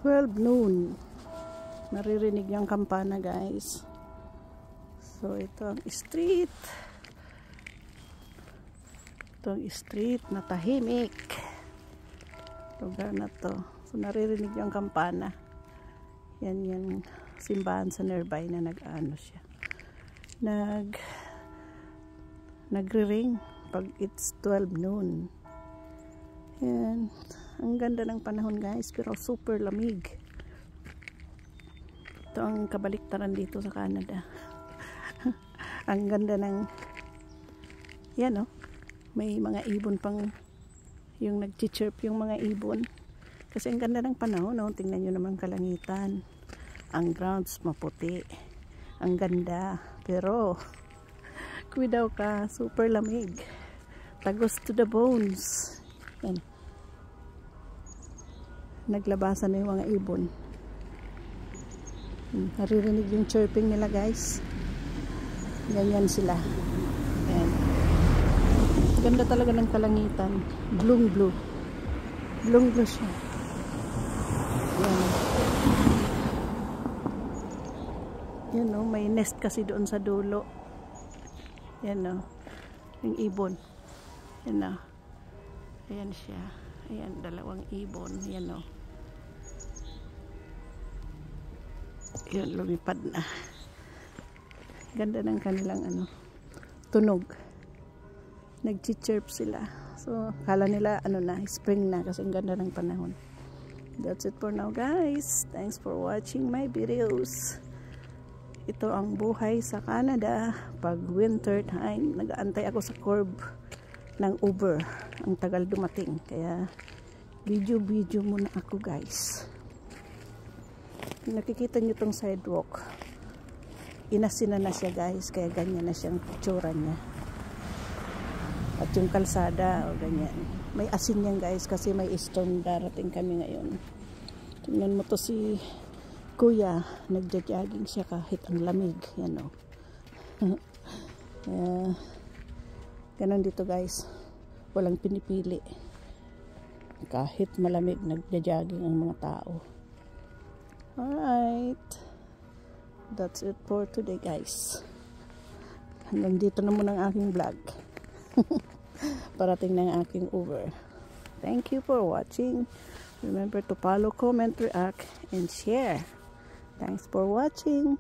12 noon. Naririnig yung kampana, guys. So, ito ang street. Ito ang street na tahimik. Lugar na to. So, naririnig yung kampana. Yan yung simbahan sa nearby na nag-ano siya. Nagre-ring pag it's 12 noon. Yan. Ang ganda ng panahon, guys, pero super lamig. Ito ang kabaliktaran dito sa Canada. Ang ganda ng yan, oh. May mga ibon pang yung nag-chirp yung mga ibon. Kasi ang ganda ng panahon, oh. Tingnan nyo naman kalangitan. Ang grounds maputi. Ang ganda. Pero kuidaw ka, super lamig. Tagos to the bones. Yan. Naglabasan na yung mga ibon. Naririnig yung chirping nila, guys. Ganyan sila. Ayan. Ganda talaga ng kalangitan. Blue blue. Blue blue siya. Ayan. Yan, no? May nest kasi doon sa dulo. Yan, no? Yung ibon. Yan, no? Ayan siya. Ayan, dalawang ibon. Yan, no? Yan, lumipad na. Ganda ng kanilang ano, tunog. Nag-chirp sila. So, kala nila ano na, spring na kasi ang ganda ng panahon. That's it for now, guys. Thanks for watching my videos. Ito ang buhay sa Canada pag winter time. Nag-aantay ako sa curb ng Uber. Ang tagal dumating. Kaya video muna ako, guys. Nakikita nyo tong sidewalk. Inasina na siya, guys. Kaya ganyan na siyang tsura niya. At yung kalsada, o ganyan. May asin yan, guys, kasi may storm darating kami ngayon. Tingnan mo to si Kuya. Nagja-jogging siya kahit ang lamig. Yan, o. Ganon dito, guys. Walang pinipili. Kahit malamig, nagja-jogging ang mga tao. Alright. That's it for today, guys. Hanggang dito na muna ang aking vlog. Parating na ang aking Uber. Thank you for watching. Remember to follow, comment, react, and share. Thanks for watching.